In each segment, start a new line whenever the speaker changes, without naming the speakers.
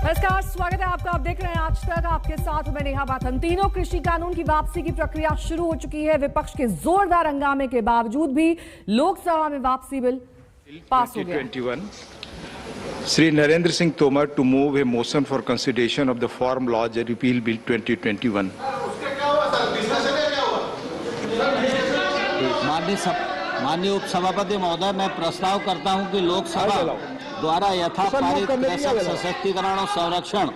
नमस्कार, स्वागत है आपका। आप देख रहे हैं आज तक, आपके साथ मैं नेहा बाथन। तीनों कृषि कानून की वापसी की प्रक्रिया शुरू हो चुकी है। विपक्ष के जोरदार हंगामे के बावजूद भी लोकसभा में वापसी बिल पास हो गया।
Shri Narendra Singh Tomar to move a motion for consideration of the farm laws repeal bill 2021।
माननीय उपसभापति महोदय, मैं प्रस्ताव करता हूं कि लोकसभा द्वारा यथापारित कृषक सशक्तिकरण और संरक्षण,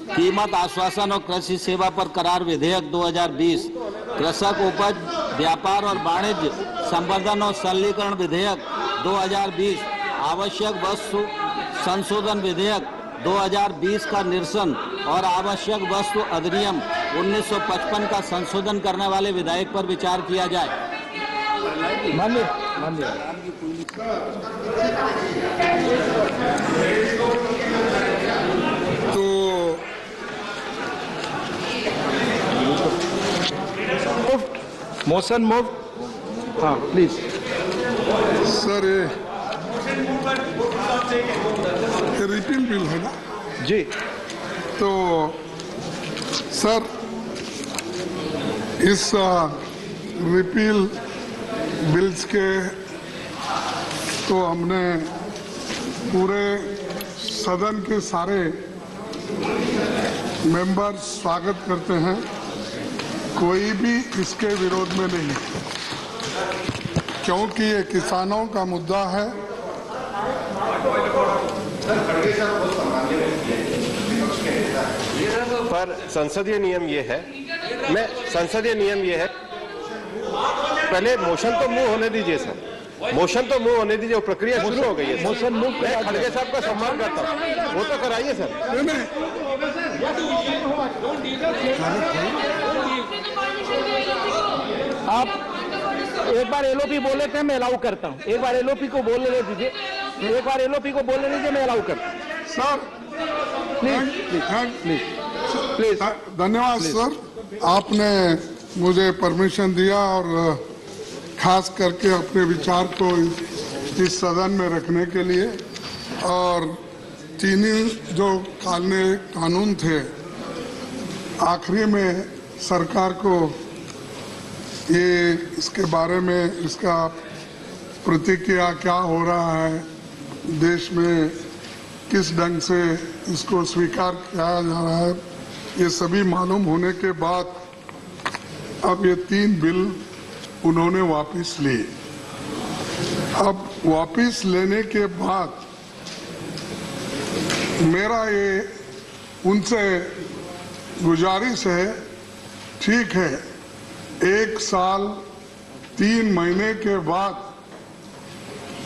कीमत आश्वासन और कृषि सेवा पर करार विधेयक 2020, कृषक उपज व्यापार और वाणिज्य संवर्धन और सरलीकरण विधेयक 2020, आवश्यक वस्तु संशोधन विधेयक 2020 का निरसन और आवश्यक वस्तु अधिनियम 1955 का संशोधन करने वाले विधेयक पर विचार किया जाए।
तो
मोशन मूव। हाँ प्लीज
सर, ये रिपील बिल है ना
जी।
तो सर, इस रिपील बिल्स के तो हमने पूरे सदन के सारे मेंबर स्वागत करते हैं। कोई भी इसके विरोध में नहीं, क्योंकि ये किसानों का मुद्दा है।
पर संसदीय नियम ये है, पहले मोशन तो मूव होने दीजिए सर, मोशन तो मूव होने दीजिए। प्रक्रिया शुरू हो गई है। मोशन मूव, मैं खड़गे साहब का सम्मान करता हूँ, वो तो कराइए सर।
आप एक बार एलओपी बोले थे, मैं अलाउ करता हूँ। एक बार एलओपी को बोलने दीजिए, मैं अलाउ करता हूँ।
सर प्लीज, धन्यवाद सर, आपने मुझे परमिशन दिया और खास करके अपने विचार को इस सदन में रखने के लिए। और तीन जो कानून थे, आखिरी में सरकार को ये इसके बारे में इसका प्रतिक्रिया क्या हो रहा है, देश में किस ढंग से इसको स्वीकार किया जा रहा है, ये सभी मालूम होने के बाद अब ये तीन बिल उन्होंने वापस लिए। अब वापस लेने के बाद मेरा ये उनसे गुजारिश है, ठीक है, 1 साल 3 महीने के बाद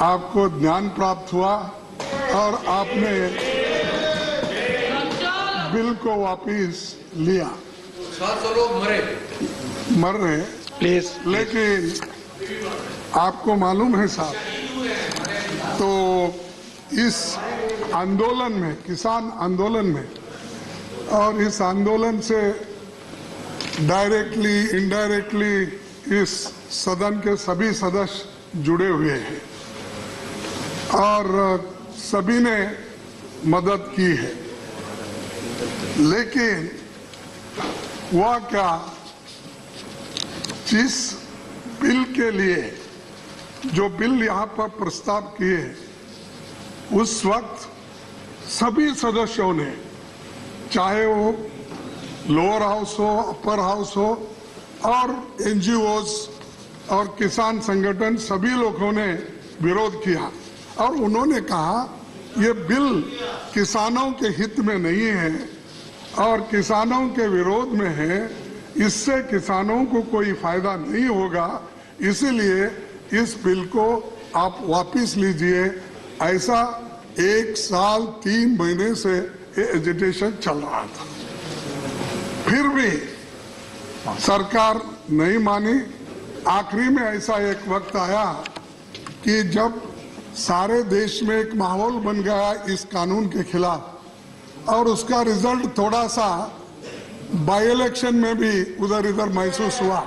आपको ज्ञान प्राप्त हुआ और आपने बिल को वापस लिया।
700 लोग
मर रहे
प्लीज,
लेकिन आपको मालूम है साहब, तो इस आंदोलन में, किसान आंदोलन में, और इस आंदोलन से डायरेक्टली इनडायरेक्टली इस सदन के सभी सदस्य जुड़े हुए हैं और सभी ने मदद की है। लेकिन हुआ क्या, जिस बिल के लिए जो बिल यहाँ पर प्रस्ताव किए, उस वक्त सभी सदस्यों ने, चाहे वो लोअर हाउस हो, अपर हाउस हो, और एनजीओज और किसान संगठन, सभी लोगों ने विरोध किया और उन्होंने कहा ये बिल किसानों के हित में नहीं है और किसानों के विरोध में है, इससे किसानों को कोई फायदा नहीं होगा, इसीलिए इस बिल को आप वापस लीजिए। ऐसा 1 साल 3 महीने से ये एजिटेशन चल रहा था, फिर भी सरकार नहीं मानी। आखिरी में ऐसा एक वक्त आया कि जब सारे देश में एक माहौल बन गया इस कानून के खिलाफ और उसका रिजल्ट थोड़ा सा बाई इलेक्शन में भी उधर इधर महसूस हुआ।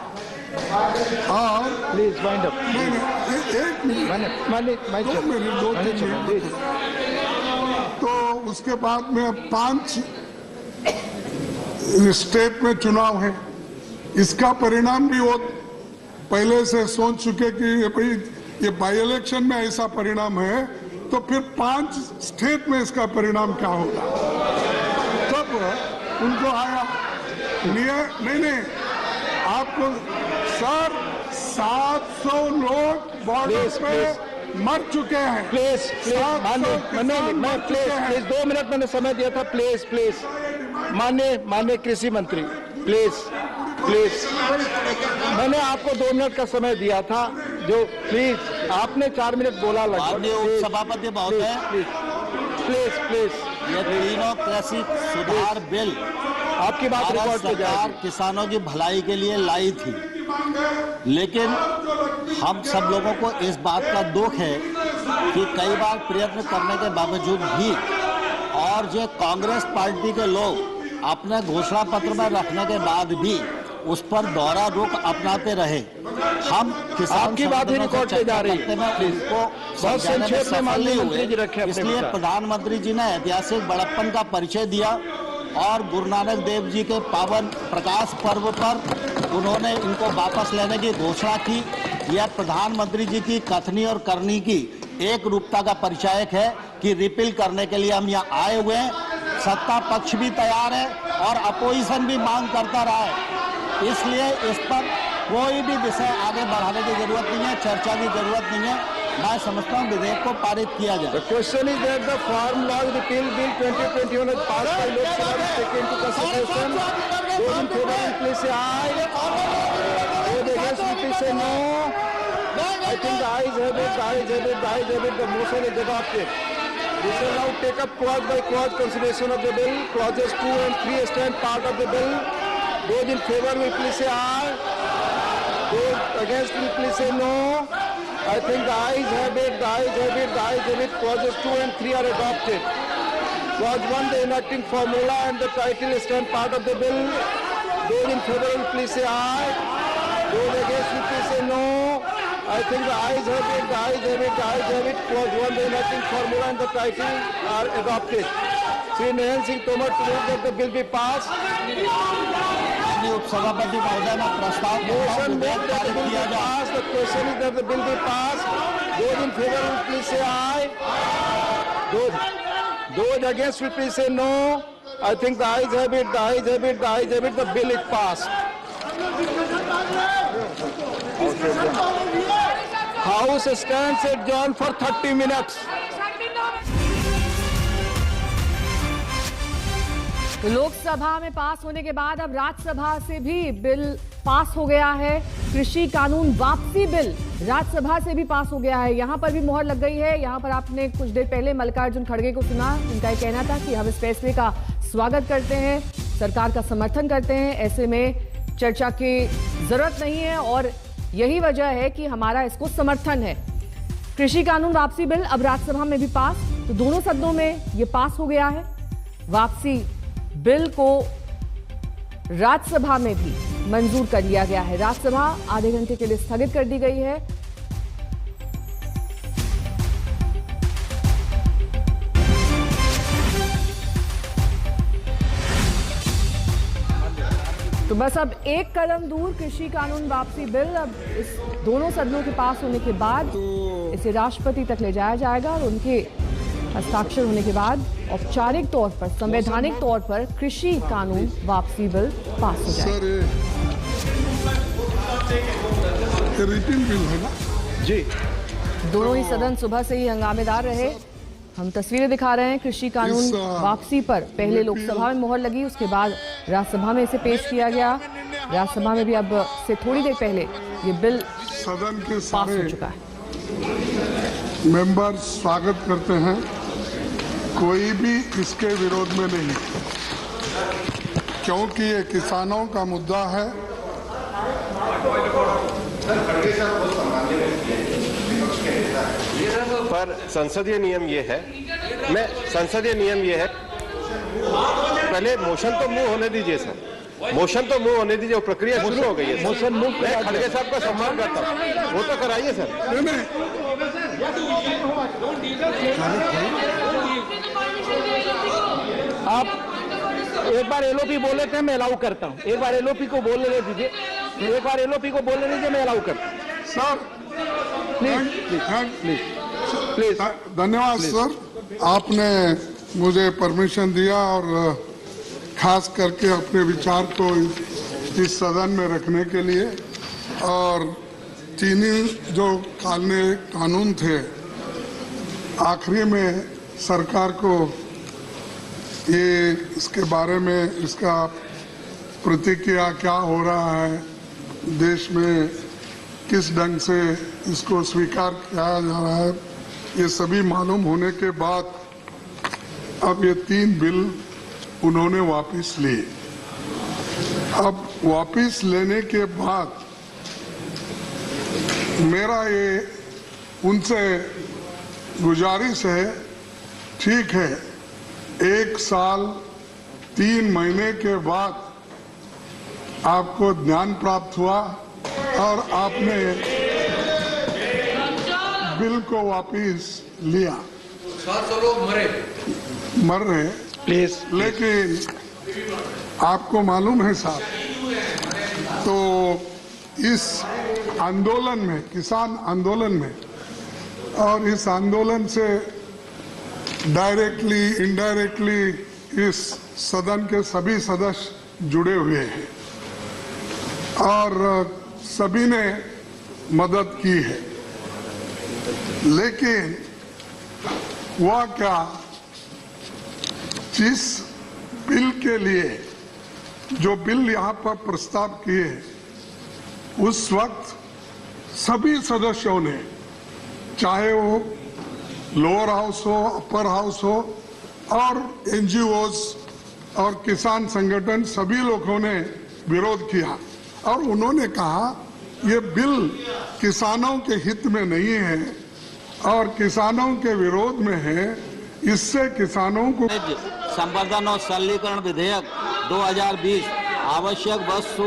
Please wind up.
एक मिनट, 2 मिनट, तो उसके बाद में 5 स्टेट में चुनाव है। इसका परिणाम भी वो पहले से सोच चुके कि भाई ये बाई इलेक्शन में ऐसा परिणाम है तो फिर 5 स्टेट में इसका परिणाम क्या होगा। तब उनको आया नहीं आपको सर 700 लोग बॉर्डर पे मर चुके हैं।
प्लीज 2 मिनट मैंने समय दिया था। प्लीज माननीय कृषि मंत्री प्लीज मैंने आपको 2 मिनट का समय दिया था जो प्लीज आपने 4 मिनट बोला
माननीय उपसभापति महोदय
प्लीज
ये तीनों कृषि सुधार बिल
आपकी बात रिकॉर्ड पे
सरकार किसानों की भलाई के लिए लाई थी, लेकिन हम सब लोगों को इस बात का दुख है कि कई बार प्रयत्न करने के बावजूद भी और जो कांग्रेस पार्टी के लोग अपने घोषणा पत्र में रखने के बाद भी उस पर दोहरा रुख अपनाते रहे। हम किसान
की बात ही रिकॉर्ड पे जा रही है,
उनको
बहुत संक्षेप में माननीय मंत्री जी रखे।
इसलिए प्रधानमंत्री जी ने ऐतिहासिक बड़प्पन का परिचय दिया और गुरु नानक देव जी के पावन प्रकाश पर्व पर उन्होंने इनको वापस लेने की घोषणा की। यह प्रधानमंत्री जी की कथनी और करनी की एक रूपता का परिचायक है कि रिपील करने के लिए हम यहाँ आए हुए हैं। सत्ता पक्ष भी तैयार है और अपोजिशन भी मांग करता रहा है, इसलिए इस पर कोई भी विषय आगे बढ़ाने की जरूरत नहीं है, चर्चा की जरूरत नहीं है। मैं समझता हूँ विधेयक को पारित किया जाए।
The question is that the Farm Law Repeal Bill 2021 has passed by Lok Sabha is taken into consideration. Those in favor will please say aye. Those against will please say no. I think the ayes have it. The motion is adopted. We shall now take up clause by clause consideration of the bill. Clauses 2 and 3 stand part of the bill. Those in favor will please say aye. Those against will please say no. I think the ayes have it. Clauses 2 and 3 are adopted. Clause 1, the enacting formula and the title stand part of the bill. Those in favor will please say aye. Those against will please say no. I think the ayes have it. Clause 1, the enacting formula and the title are adopted. Shri Narendra Singh Tomar to move that the bill be passed.
उपसभापति महोदय ने प्रस्ताव
Motion made that the bill be passed. The question is that the bill be passed. Those in favor will please say aye. Those against will please say no. I think the ayes have it. The bill is passed. House stands adjourned for 30 minutes.
तो लोकसभा में पास होने के बाद अब राज्यसभा से भी bill pass हो गया है। कृषि कानून वापसी बिल राज्यसभा से भी पास हो गया है। यहाँ पर भी मोहर लग गई है। यहाँ पर आपने कुछ देर पहले मल्लिकार्जुन खड़गे को सुना। उनका ये कहना था कि हम इस फैसले का स्वागत करते हैं, सरकार का समर्थन करते हैं, ऐसे में चर्चा की जरूरत नहीं है और यही वजह है कि हमारा इसको समर्थन है। कृषि कानून वापसी बिल अब राज्यसभा में भी पास, तो दोनों सदनों में ये पास हो गया है। वापसी बिल को राज्यसभा में भी मंजूर कर लिया गया है। राज्यसभा आधे घंटे के लिए स्थगित कर दी गई है। तो बस अब एक कदम दूर कृषि कानून वापसी बिल अब इस दोनों सदनों के पास होने के बाद इसे राष्ट्रपति तक ले जाया जाएगा और उनके हस्ताक्षर होने के बाद औपचारिक तौर पर, संवैधानिक तौर पर कृषि कानून वापसी बिल पास हो जाएगा।
सर रिपील बिल है ना
जी।
दोनों ही सदन सुबह से ही हंगामेदार रहे। हम तस्वीरें दिखा रहे हैं। कृषि कानून वापसी पर पहले लोकसभा में मोहर लगी, उसके बाद राज्यसभा में इसे पेश किया गया। राज्यसभा में भी अब से थोड़ी देर पहले ये बिल
सदन के
पास हो
सारे
चुका है।
मेंबर स्वागत करते हैं, कोई भी इसके विरोध में नहीं, क्योंकि ये किसानों का मुद्दा है।
पर संसदीय नियम ये है, पहले मोशन तो मूव होने दीजिए सर, मोशन तो मूव होने दीजिए, प्रक्रिया शुरू हो गई है।
मोशन मूव
मैं खड़गे साहब का सम्मान करता हूँ, वो तो कराइए सर।
आप एक बार एलओपी बोल लेते हैं, मैं अलाउ करता हूं। एक बार एलओपी को बोलने दीजिए, एक बार एलओपी को बोलने दीजिए, मैं अलाउ करता हूं।
सर
प्लीज
धन्यवाद सर, आपने मुझे परमिशन दिया और खास करके अपने विचार को इस सदन में रखने के लिए। और चीनी जो कानून थे, आखिरी में सरकार को ये इसके बारे में इसका प्रतिक्रिया क्या हो रहा है, देश में किस ढंग से इसको स्वीकार किया जा रहा है, ये सभी मालूम होने के बाद अब ये 3 बिल उन्होंने वापस लिए। अब वापस लेने के बाद मेरा ये उनसे गुजारिश है, ठीक है 1 साल 3 महीने के बाद आपको ज्ञान प्राप्त हुआ और आपने बिल को वापस लिया।
700 लोग
मर रहे
प्लीज,
लेकिन आपको मालूम है साहब, तो इस आंदोलन में, किसान आंदोलन में, और इस आंदोलन से डायरेक्टली इनडायरेक्टली इस सदन के सभी सदस्य जुड़े हुए हैं और सभी ने मदद की है। लेकिन वह क्या, जिस बिल के लिए जो बिल यहाँ पर प्रस्ताव किए, उस वक्त सभी सदस्यों ने, चाहे वो लोअर हाउस हो, अपर हाउस हो, और एनजीओज और किसान संगठन, सभी लोगों ने विरोध किया और उन्होंने कहा ये बिल किसानों के हित में नहीं है और किसानों के विरोध में है, इससे किसानों को।
संवर्धन और सरलीकरण विधेयक 2020, आवश्यक वस्तु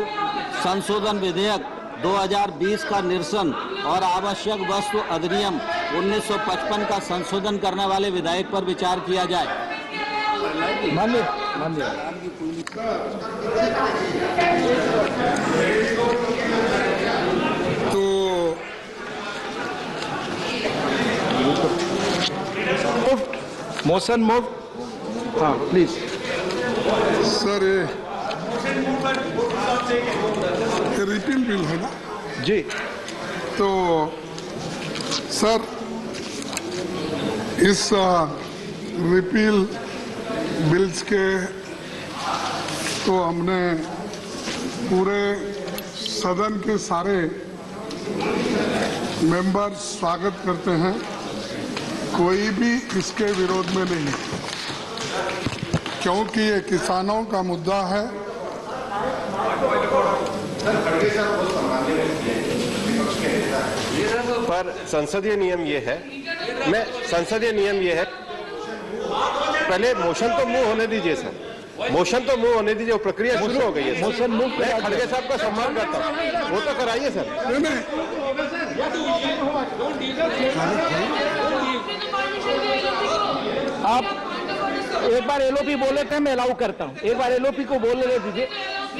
संशोधन विधेयक 2020 का निरसन और आवश्यक वस्तु अधिनियम 1955 का संशोधन करने वाले विधेयक पर विचार किया जाए।
तो
मोशन मूव। हाँ प्लीज
सर, ये रिपील बिल है ना
जी।
तो सर, इस रिपील बिल्स के तो हमने पूरे सदन के सारे मेंबर स्वागत करते हैं, कोई भी इसके विरोध में नहीं, क्योंकि ये किसानों का मुद्दा है।
पर संसदीय नियम ये है, पहले मोशन तो मूव होने दीजिए सर, मोशन तो मूव होने दीजिए, प्रक्रिया शुरू हो गई है। मोशन मूव, मैं खड़गे साहब का सम्मान करता हूँ, वो तो कराइए सर।
आप एक बार एलओपी बोल लेते हैं, मैं अलाउ करता हूं। एक बार एलओपी को बोलने दीजिए,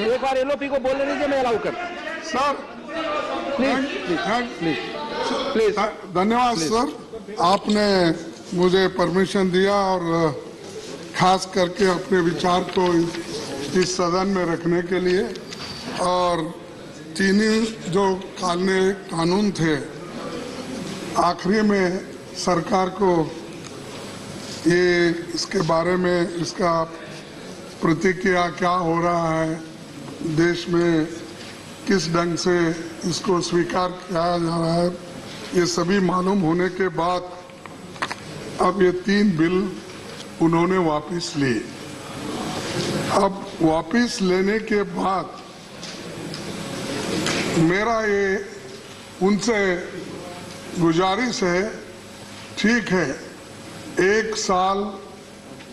एक बार एलओपी को बोलने दीजिए, मैं अलाउ करता हूं।
सर
प्लीज
धन्यवाद सर, आपने मुझे परमिशन दिया और खास करके अपने विचार को इस सदन में रखने के लिए। और चीनी जो कानून थे, आखिरी में सरकार को ये इसके बारे में इसका प्रतिक्रिया क्या हो रहा है, देश में किस ढंग से इसको स्वीकार किया जा रहा है, ये सभी मालूम होने के बाद अब ये 3 बिल उन्होंने वापस लिए। अब वापस लेने के बाद मेरा ये उनसे गुजारिश है, ठीक है 1 साल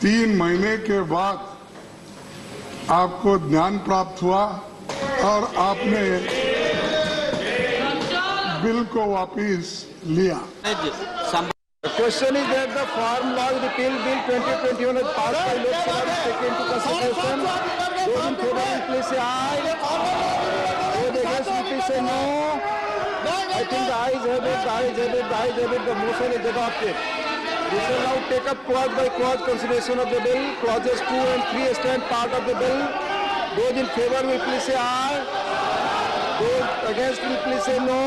3 महीने के बाद आपको ज्ञान प्राप्त हुआ और आपने बिल को वापस लिया।
question is that the farm law repeal bill 2021 has passed by Lok Sabha is taken into consideration. Those in favor will please say aye. Those against will please say no. I think the ayes have it, the ayes have it, the ayes have it. The motion is adopted. We shall now take up clause by clause consideration of the bill. Clauses 2 and 3 stand part of the bill. Those in favor will please say aye. Those against will please say no.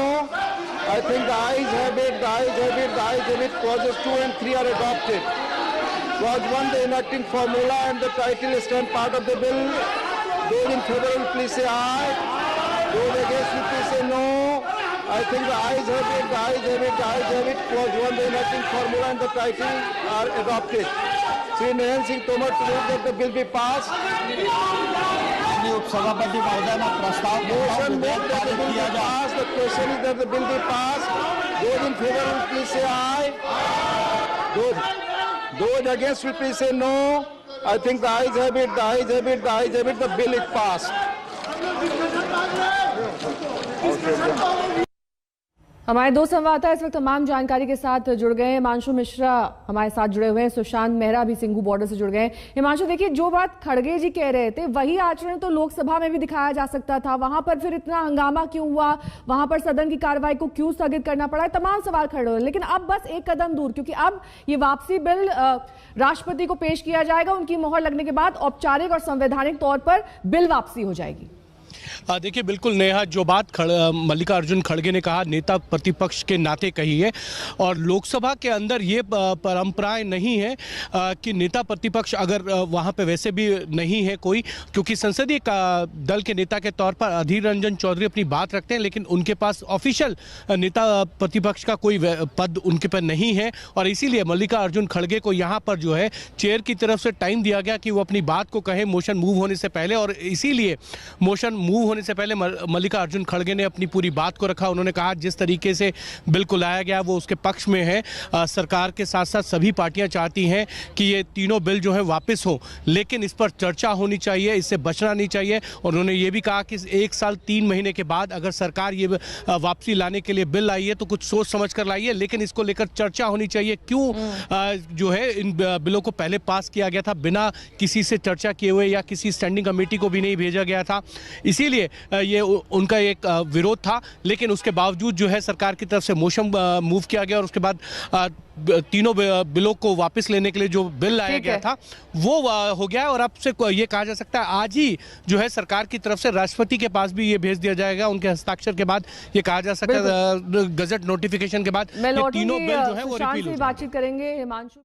I think the ayes have it, the ayes have it, the ayes have it. Clauses 2 and 3 are adopted. Clause 1, the enacting formula and the title stand part of the bill. Those in favor will please say aye. Those against will please say no. I think the ayes have it, the ayes have it, the ayes have it. Clause 1, the enacting formula and the title are adopted. Shri Narendra Singh Tomar to move that the bill be passed.
उपसभापति महोदय मैं प्रस्ताव
Motion made that the bill be passed. The question is that the bill be passed. Those in favor will please say aye. Those against will please say no. I think the ayes have it, the ayes have it, the ayes have it. The bill is passed.
हमारे दो संवाददाता इस वक्त तमाम जानकारी के साथ जुड़ गए हैं। हिमांशु मिश्रा हमारे साथ जुड़े हुए हैं, सुशांत मेहरा भी सिंघू बॉर्डर से जुड़ गए हैं। हिमांशु, देखिए, जो बात खड़गे जी कह रहे थे वही आचरण तो लोकसभा में भी दिखाया जा सकता था। वहां पर फिर इतना हंगामा क्यों हुआ, वहां पर सदन की कार्रवाई को क्यों स्थगित करना पड़ा, तमाम सवाल खड़े हुए। लेकिन अब बस एक कदम दूर, क्योंकि अब ये वापसी बिल राष्ट्रपति को पेश किया जाएगा। उनकी मोहर लगने के बाद औपचारिक और संवैधानिक तौर पर बिल वापसी हो जाएगी।
देखिए, बिल्कुल नेहा, जो बात मल्लिकार्जुन खड़गे ने कहा नेता प्रतिपक्ष के नाते कही है, और लोकसभा के अंदर ये परंपराएं नहीं है कि नेता प्रतिपक्ष अगर वहां पे वैसे भी नहीं है कोई, क्योंकि संसदीय दल के नेता के तौर पर अधीर रंजन चौधरी अपनी बात रखते हैं, लेकिन उनके पास ऑफिशियल नेता प्रतिपक्ष का कोई पद उनके पर नहीं है। और इसीलिए मल्लिकार्जुन खड़गे को यहाँ पर जो है चेयर की तरफ से टाइम दिया गया कि वो अपनी बात को कहें मोशन मूव होने से पहले, और इसीलिए मोशन मूव होने से पहले मल्लिकार्जुन खड़गे ने अपनी पूरी बात को रखा। उन्होंने कहा जिस तरीके से बिल को लाया गया वो उसके पक्ष में है। सरकार के साथ साथ सभी पार्टियां चाहती हैं कि ये तीनों बिल जो है वापस हो, लेकिन इस पर चर्चा होनी चाहिए, इससे बचना नहीं चाहिए। और उन्होंने ये भी कहा कि 1 साल 3 महीने के बाद अगर सरकार ये वापसी लाने के लिए बिल लाई है तो कुछ सोच समझ कर लाई है, लेकिन इसको लेकर चर्चा होनी चाहिए। क्यों जो है इन बिलों को पहले पास किया गया था बिना किसी से चर्चा किए हुए, या किसी स्टैंडिंग कमेटी को भी नहीं भेजा गया था, इसीलिए ये उनका एक विरोध था। लेकिन उसके बावजूद जो है सरकार की तरफ से मोशन मूव किया गया, और उसके बाद तीनों बिलों को वापस लेने के लिए जो बिल लाया गया था वो हो गया। और अब से ये कहा जा सकता है आज ही जो है सरकार की तरफ से राष्ट्रपति के पास भी ये भेज दिया जाएगा। उनके हस्ताक्षर के बाद ये कहा जा सकता है गजट नोटिफिकेशन के बाद ये तीनों बिल जो है वो रिपील हो जाएंगे।
बातचीत करेंगे हिमांशु।